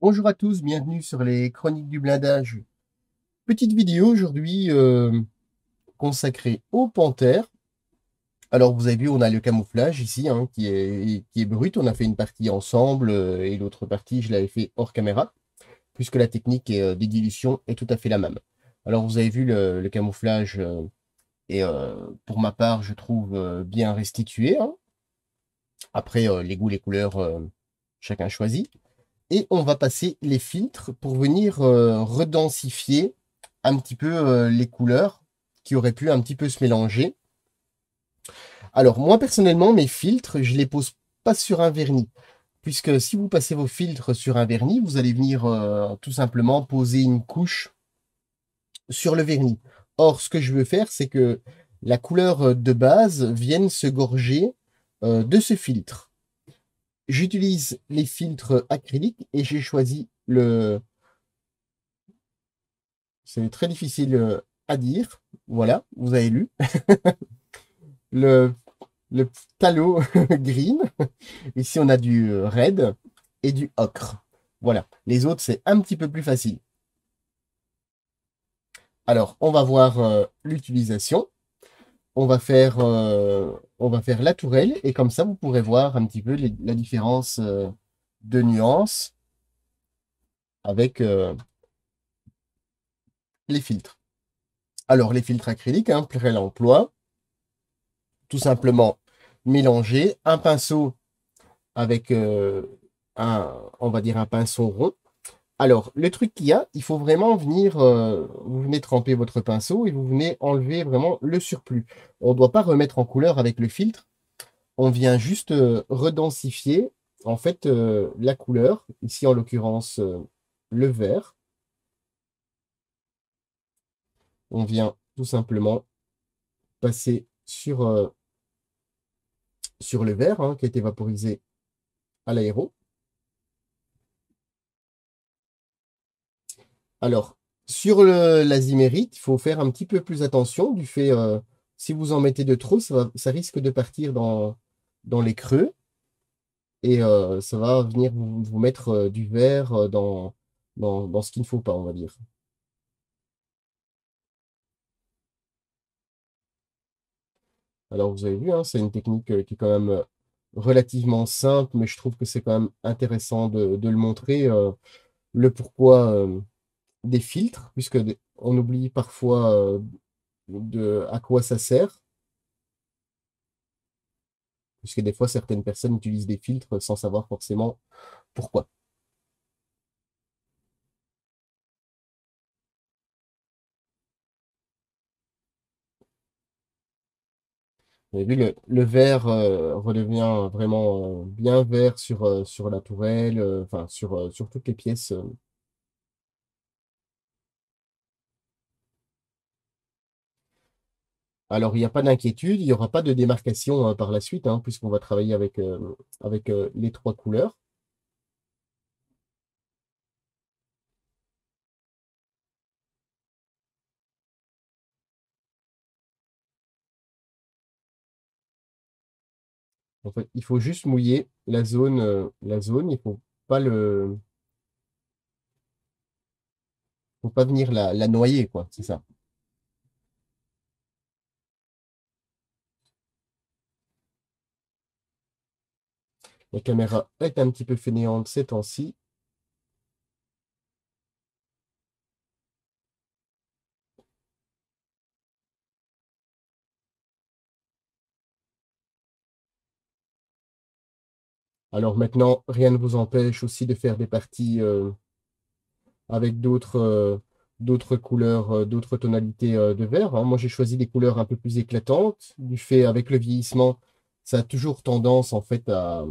Bonjour à tous, bienvenue sur les Chroniques du blindage. Petite vidéo aujourd'hui consacrée aux panthères. Alors vous avez vu, on a le camouflage ici qui est brut. On a fait une partie ensemble et l'autre partie, je l'avais fait hors caméra, puisque la technique des dilutions est tout à fait la même. Alors vous avez vu le camouflage et pour ma part, je trouve bien restitué, hein. Après, les goûts, les couleurs, chacun choisit. Et on va passer les filtres pour venir redensifier un petit peu les couleurs qui auraient pu un petit peu se mélanger. Alors moi personnellement, mes filtres, je les pose pas sur un vernis, puisque si vous passez vos filtres sur un vernis, vous allez venir tout simplement poser une couche sur le vernis. Or, ce que je veux faire, c'est que la couleur de base vienne se gorger de ce filtre. J'utilise les filtres acryliques et j'ai choisi c'est très difficile à dire. Voilà, vous avez lu. Le, le Tallow Green. Ici, on a du red et du ocre. Voilà. Les autres, c'est un petit peu plus facile. Alors, on va voir l'utilisation. On va faire la tourelle et comme ça, vous pourrez voir un petit peu la différence de nuances avec les filtres. Alors, les filtres acryliques, hein, prêt à l'emploi, tout simplement mélanger un pinceau avec on va dire un pinceau rond. Alors, le truc qu'il y a, il faut vraiment venir, vous venez tremper votre pinceau et vous venez enlever vraiment le surplus. On ne doit pas remettre en couleur avec le filtre, on vient juste redensifier en fait la couleur, ici en l'occurrence le vert. On vient tout simplement passer sur le vert qui a été vaporisé à l'aéro. Alors, sur l'azimérite, il faut faire un petit peu plus attention du fait, si vous en mettez de trop, ça risque de partir dans les creux et ça va venir vous mettre du vert dans ce qu'il ne faut pas, on va dire. Alors, vous avez vu, hein, c'est une technique qui est quand même relativement simple, mais je trouve que c'est quand même intéressant de le montrer, le pourquoi des filtres, puisque on oublie parfois à quoi ça sert. Puisque des fois, certaines personnes utilisent des filtres sans savoir forcément pourquoi. Vous avez vu, le vert redevient vraiment bien vert sur la tourelle, enfin sur toutes les pièces. Alors, il n'y a pas d'inquiétude, il n'y aura pas de démarcation par la suite, hein, puisqu'on va travailler avec les trois couleurs. En fait, il faut juste mouiller la zone, il faut pas venir la noyer, quoi, c'est ça. La caméra est un petit peu fainéante ces temps-ci. Alors maintenant, rien ne vous empêche aussi de faire des parties avec d'autres couleurs, d'autres tonalités de vert, hein. Moi, j'ai choisi des couleurs un peu plus éclatantes, du fait avec le vieillissement, ça a toujours tendance en fait à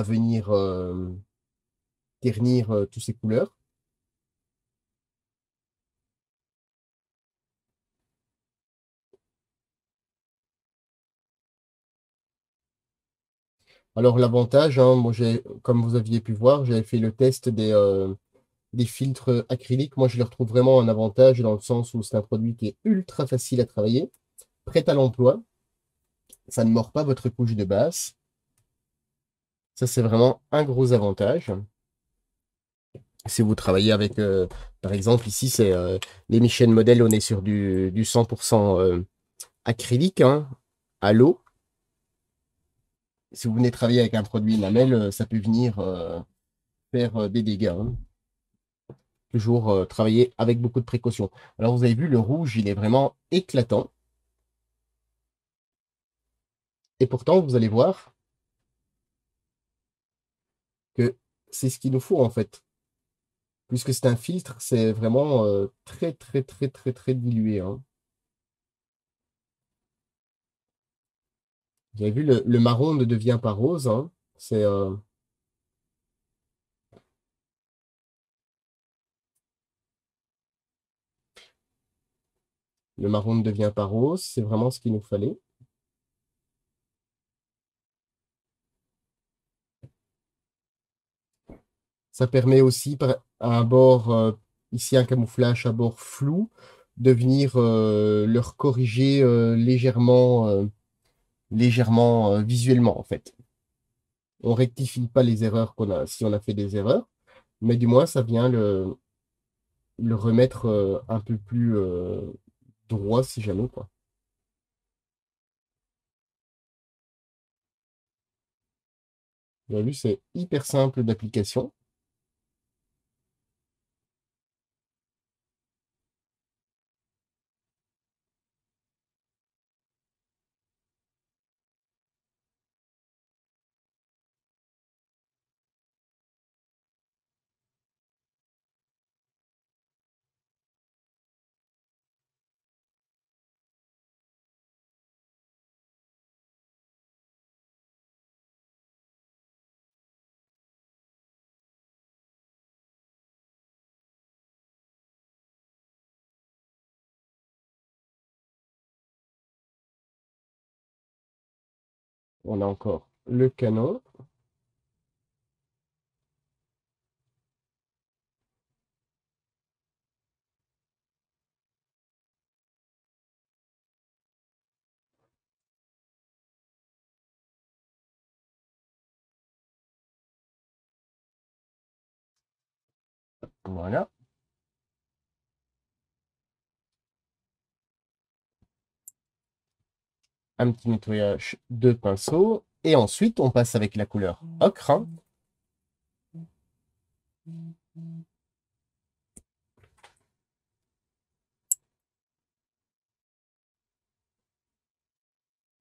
venir ternir toutes ces couleurs. Alors l'avantage, hein, moi comme vous aviez pu voir, j'avais fait le test des filtres acryliques. Moi, je les retrouve vraiment un avantage dans le sens où c'est un produit qui est ultra facile à travailler, prêt à l'emploi. Ça ne mord pas votre couche de base. Ça, c'est vraiment un gros avantage. Si vous travaillez avec, par exemple, ici, c'est les Mission Model, on est sur du 100% acrylique, hein, à l'eau. Si vous venez travailler avec un produit lamelle, ça peut venir faire des dégâts, hein. Toujours travailler avec beaucoup de précautions. Alors, vous avez vu, le rouge, il est vraiment éclatant. Et pourtant, vous allez voir que c'est ce qu'il nous faut, en fait. Puisque c'est un filtre, c'est vraiment très, très, très, très, très dilué, hein. Vous avez vu, le marron ne devient pas rose, hein. C'est le marron ne devient pas rose, c'est vraiment ce qu'il nous fallait. Ça permet aussi, à un bord, ici un camouflage à bord flou, de venir leur corriger légèrement visuellement, en fait. On rectifie pas les erreurs qu'on a, si on a fait des erreurs, mais du moins, ça vient le remettre un peu plus droit, si jamais, quoi. Vous avez vu, c'est hyper simple d'application. On a encore le canon. Voilà. Un petit nettoyage de pinceau. Et ensuite, on passe avec la couleur ocre, hein.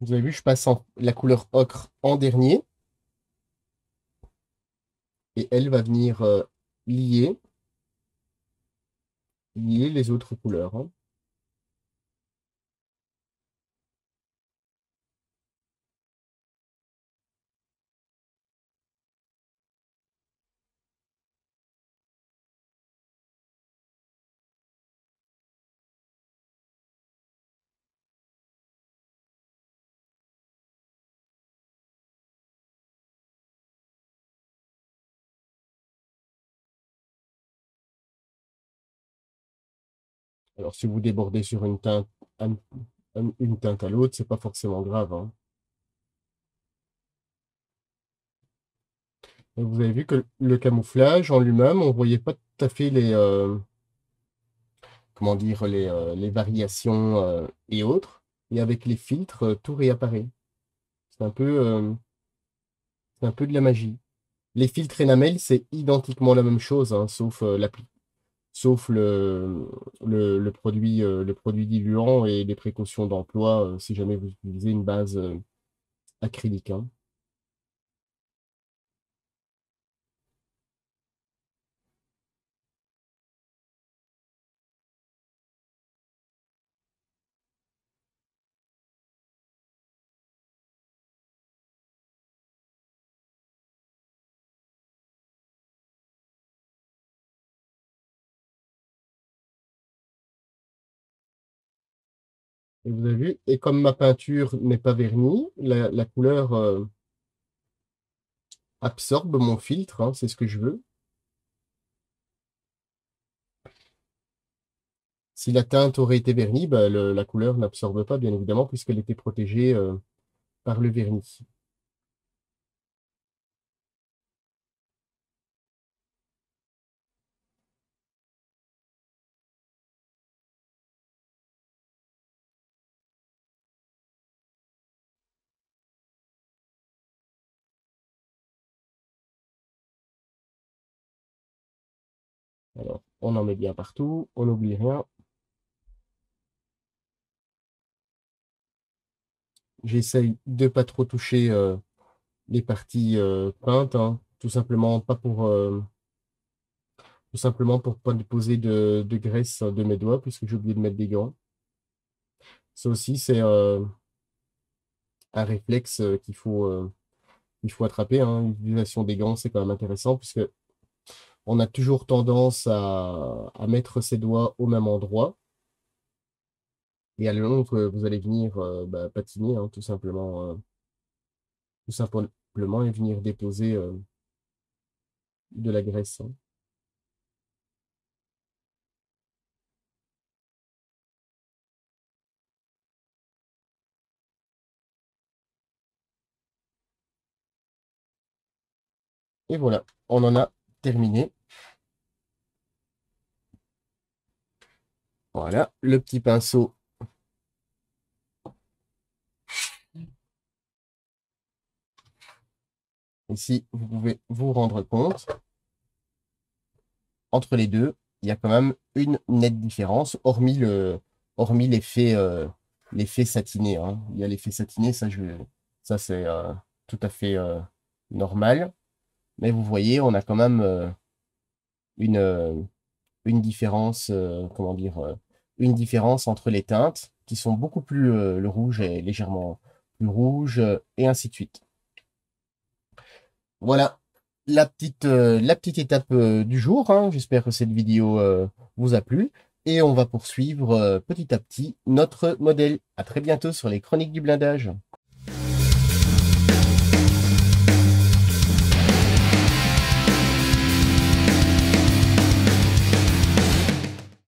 Vous avez vu, je passe la couleur ocre en dernier. Et elle va venir lier, lier les autres couleurs, hein. Alors, si vous débordez sur une teinte, une teinte à l'autre, c'est pas forcément grave, hein. Et vous avez vu que le camouflage en lui-même, on voyait pas tout à fait comment dire, les variations et autres. Et avec les filtres, tout réapparaît. C'est un peu, c'est un peu de la magie. Les filtres Enamel, c'est identiquement la même chose, hein, sauf sauf le produit diluant et les précautions d'emploi si jamais vous utilisez une base acrylique, hein. Et vous avez vu, et comme ma peinture n'est pas vernie, la couleur absorbe mon filtre, hein, c'est ce que je veux. Si la teinte aurait été vernie, bah, la couleur n'absorbe pas, bien évidemment, puisqu'elle était protégée par le vernis. Alors, on en met bien partout, on n'oublie rien. J'essaye de pas trop toucher les parties peintes, hein, tout simplement pour pas déposer de graisse de mes doigts, puisque j'ai oublié de mettre des gants. Ça aussi, c'est un réflexe qu'il faut attraper, hein. L'utilisation des gants, c'est quand même intéressant, puisque on a toujours tendance à mettre ses doigts au même endroit. Et à la longue, vous allez venir patiner, hein, tout simplement, et venir déposer de la graisse, hein. Et voilà, on en a terminé. Voilà, le petit pinceau. Ici, vous pouvez vous rendre compte, entre les deux, il y a quand même une nette différence, hormis l'effet satiné, hein. Il y a l'effet satiné, ça c'est tout à fait normal. Mais vous voyez, on a quand même une, euh, une différence, une différence entre les teintes qui sont beaucoup plus, le rouge est légèrement plus rouge, et ainsi de suite. Voilà la petite étape du jour, hein. J'espère que cette vidéo vous a plu. Et on va poursuivre petit à petit notre modèle. À très bientôt sur les Chroniques du blindage.